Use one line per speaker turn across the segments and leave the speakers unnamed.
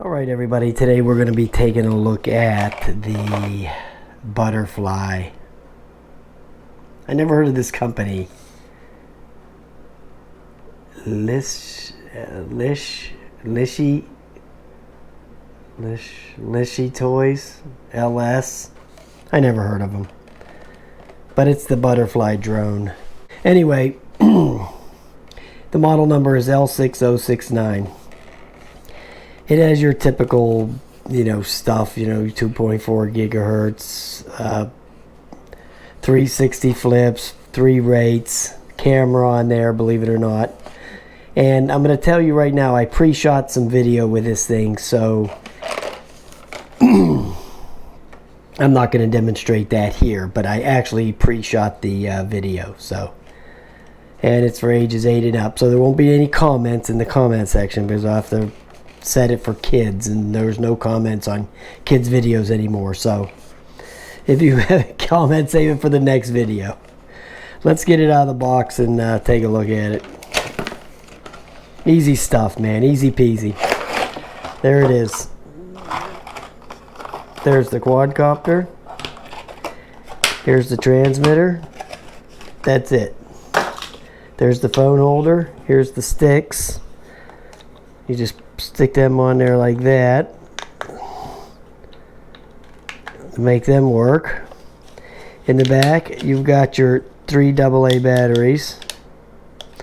Alright everybody, today we're going to be taking a look at the butterfly. I never heard of this company. Lishy Toys, LS. I never heard of them. But it's the butterfly drone. Anyway, the model number is L6069. It has your typical, stuff, 2.4 gigahertz, 360 flips, 3 rates, camera on there, believe it or not. And I'm going to tell you right now, I pre-shot some video with this thing, so I'm not going to demonstrate that here, but I actually pre-shot the video, so. And it's for ages 8 and up, so there won't be any comments in the comment section because I have to set it for kids, and there's no comments on kids videos anymore. So if you have a comment, save it for the next video. Let's get it out of the box and take a look at it. Easy stuff, man, easy peasy. There it is. There's the quadcopter. Here's the transmitter. That's it. There's the phone holder. Here's the sticks. You just stick them on there like that to make them work. In the back, you've got your 3 AA batteries.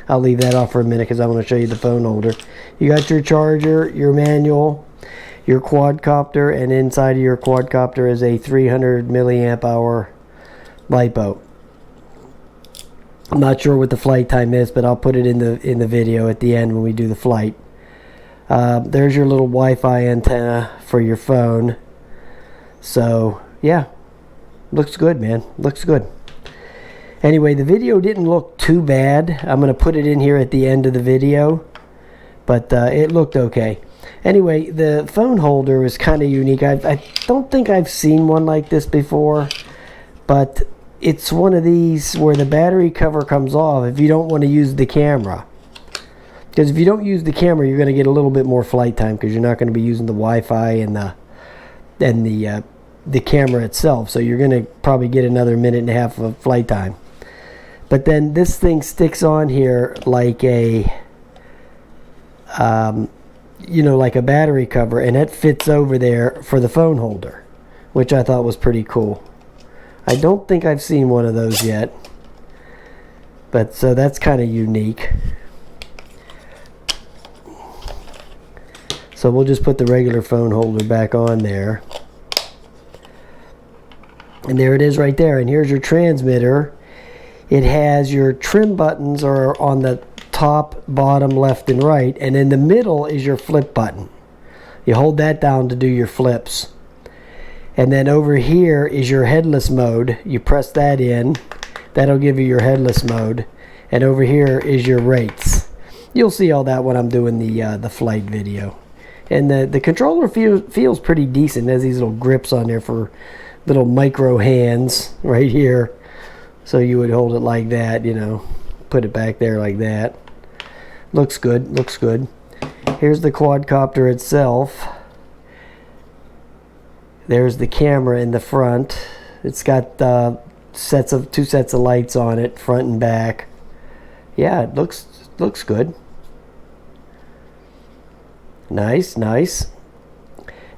I'll leave that off for a minute because I want to show you the phone holder. You got your charger, your manual, your quadcopter, and inside of your quadcopter is a 300 milliamp hour LiPo. I'm not sure what the flight time is, but I'll put it in the video at the end when we do the flight. There's your little Wi-Fi antenna for your phone. So yeah, looks good, man, looks good. Anyway, the video didn't look too bad. I'm going to put it in here at the end of the video, but it looked okay. Anyway, the phone holder is kind of unique. I don't think I've seen one like this before, but it's one of these where the battery cover comes off if you don't want to use the camera. Because if you don't use the camera, you're going to get a little bit more flight time because you're not going to be using the Wi-Fi and the camera itself. So you're going to probably get another minute and a half of flight time. But then this thing sticks on here like a, like a battery cover, and it fits over there for the phone holder, which I thought was pretty cool. I don't think I've seen one of those yet, but so that's kind of unique. So we'll just put the regular phone holder back on there. And there it is right there. And here's your transmitter. It has your trim buttons are on the top, bottom, left, and right. And in the middle is your flip button. You hold that down to do your flips. And then over here is your headless mode. You press that in. That'll give you your headless mode. And over here is your rates. You'll see all that when I'm doing the flight video. And the controller feels pretty decent. It has these little grips on there for little micro hands right here. So you would hold it like that, put it back there like that. Looks good, looks good. Here's the quadcopter itself. There's the camera in the front. It's got two sets of lights on it, front and back. Yeah, it looks good. Nice, nice.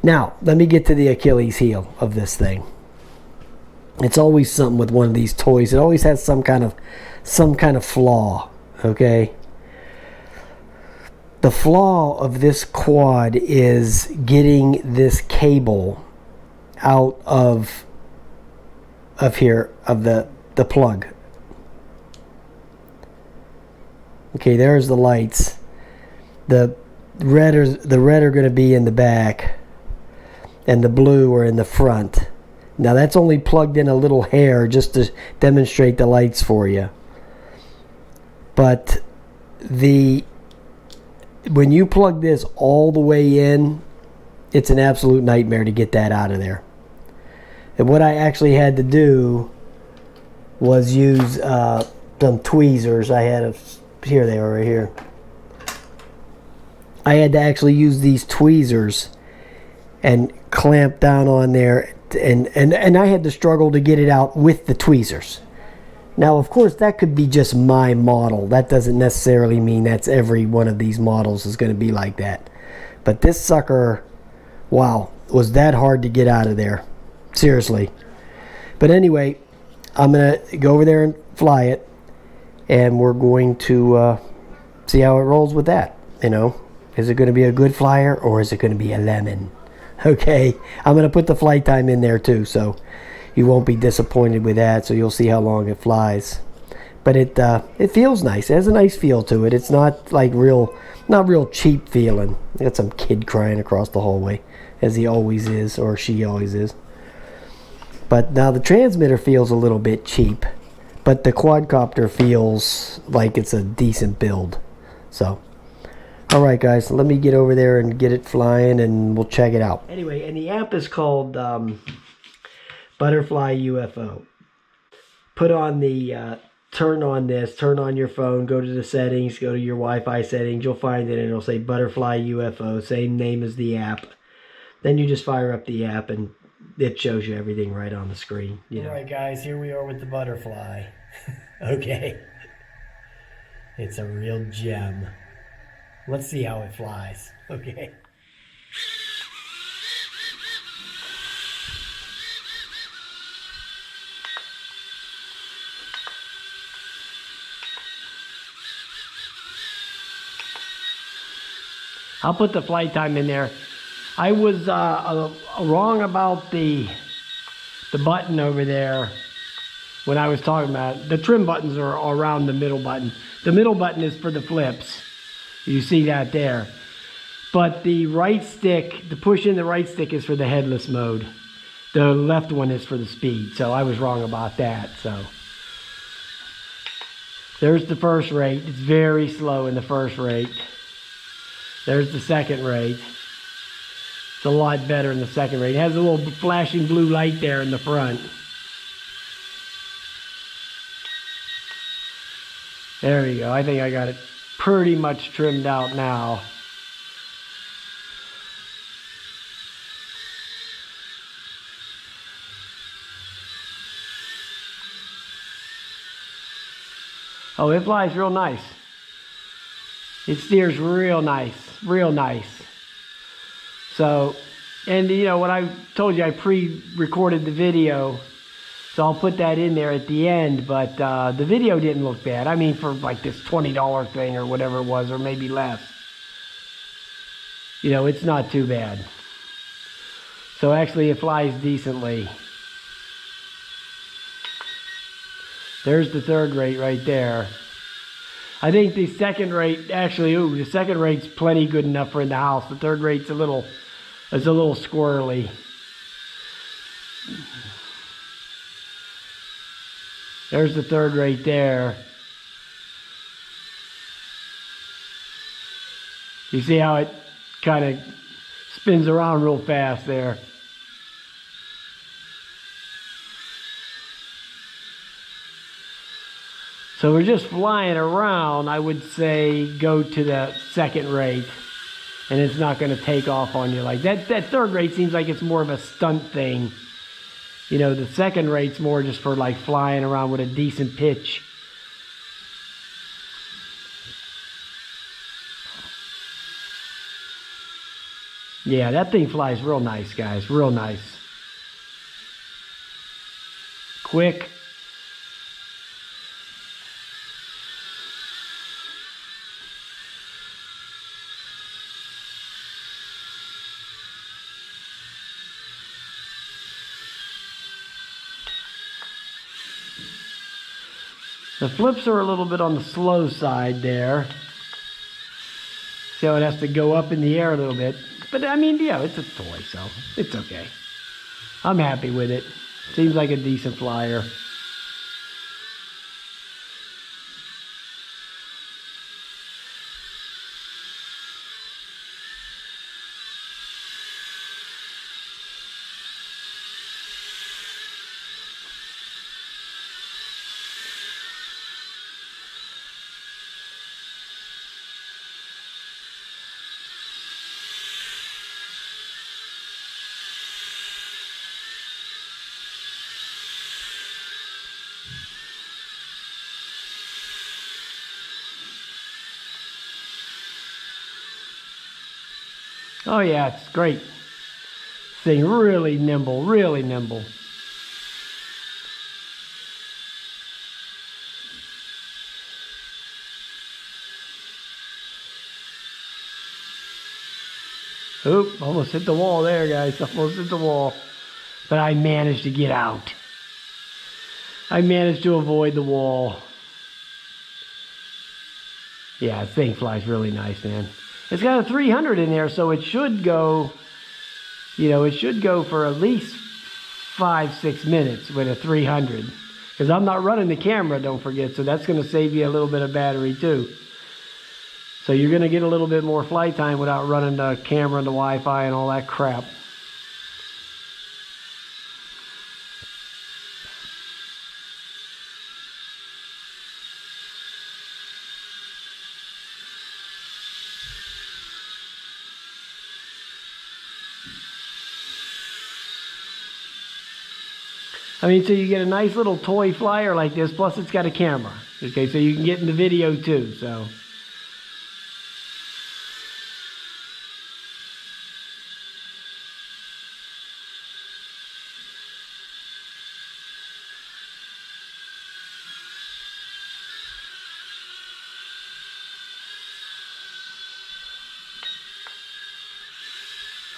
Now, let me get to the Achilles heel of this thing. It's always something with one of these toys. It always has some kind of flaw, okay? The flaw of this quad is getting this cable out of here, of the plug. Okay, there's the lights. The red are going to be in the back, and the blue are in the front. Now that's only plugged in a little hair just to demonstrate the lights for you. But when you plug this all the way in, it's an absolute nightmare to get that out of there. And what I actually had to do was use some tweezers. Here they are right here. I had to actually use these tweezers and clamp down on there, and I had to struggle to get it out with the tweezers. Now, of course, that could be just my model. That doesn't necessarily mean that's every one of these models is going to be like that. But this sucker, wow, was that hard to get out of there. Seriously. But anyway, I'm going to go over there and fly it, and we're going to see how it rolls with that. You know, is it going to be a good flyer, or is it going to be a lemon? Okay, I'm going to put the flight time in there too, so you won't be disappointed with that. So you'll see how long it flies. But it feels nice. It has a nice feel to it. It's not like not real cheap feeling. I got some kid crying across the hallway, as he always is, or she always is. But now the transmitter feels a little bit cheap, but the quadcopter feels like it's a decent build. So, all right, guys, let me get over there and get it flying, and we'll check it out. Anyway, and the app is called Butterfly UFO. Put on the turn on your phone, go to the settings, go to your Wi-Fi settings. You'll find it, and it'll say Butterfly UFO, same name as the app. Then you just fire up the app, and it shows you everything right on the screen. You know. All right, guys, here we are with the butterfly. Okay. It's a real gem. Let's see how it flies. Okay. I'll put the flight time in there. I was wrong about the button over there when I was talking about it. The trim buttons are around the middle button. The middle button is for the flips. You see that there. But the right stick, the push in the right stick is for the headless mode. The left one is for the speed. So I was wrong about that. So there's the first rate. It's very slow in the first rate. There's the second rate. It's a lot better in the second rate. It has a little flashing blue light there in the front. There we go. I think I got it pretty much trimmed out now. Oh, it flies real nice. It steers real nice, real nice. So, and you know, when I told you I pre-recorded the video, so I'll put that in there at the end, but the video didn't look bad. I mean, for like this $20 thing or whatever it was, or maybe less. You know, it's not too bad. So actually it flies decently. There's the third rate right there. I think the second rate, actually, the second rate's plenty good enough for in the house. The third rate's a little squirrely. There's the third rate there. You see how it kind of spins around real fast there. So we're just flying around. I would say go to the second rate, and it's not going to take off on you like that. That third rate seems like it's more of a stunt thing. You know, the second rate's more just for like flying around with a decent pitch. Yeah, that thing flies real nice, guys. Real nice. Quick. The flips are a little bit on the slow side there. So it has to go up in the air a little bit. But I mean, yeah, it's a toy, so it's okay. I'm happy with it. Seems like a decent flyer. Oh yeah, it's great. Thing really nimble, really nimble. Oop, almost hit the wall there, guys. Almost hit the wall. But I managed to get out. I managed to avoid the wall. Yeah, this thing flies really nice, man. It's got a 300 in there, so it should go, you know, it should go for at least 5-6 minutes with a 300. Because I'm not running the camera, don't forget, so that's going to save you a little bit of battery too. So you're going to get a little bit more flight time without running the camera and the Wi-Fi and all that crap. I mean, so you get a nice little toy flyer like this, plus it's got a camera. Okay, so you can get in the video too, so.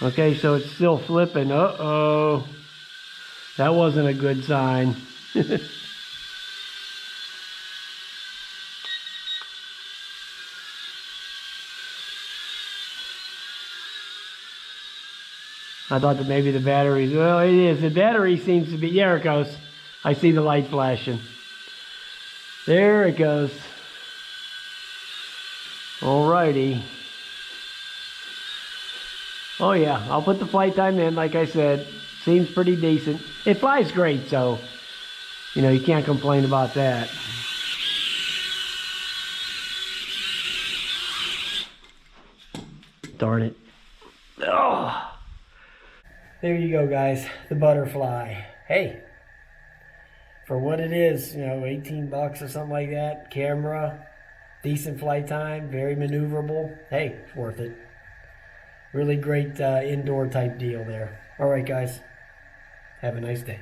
Okay, so it's still flipping. Uh-oh. That wasn't a good sign. I thought that maybe the battery, well, it is. The battery seems to be, there it goes. I see the light flashing. There it goes. Alrighty. Oh yeah, I'll put the flight time in, like I said. Seems pretty decent. It flies great, so, you know, you can't complain about that. Darn it. Oh. There you go, guys. The butterfly. Hey, for what it is, you know, 18 bucks or something like that. Camera, decent flight time, very maneuverable. Hey, it's worth it. Really great indoor type deal there. All right, guys. Have a nice day.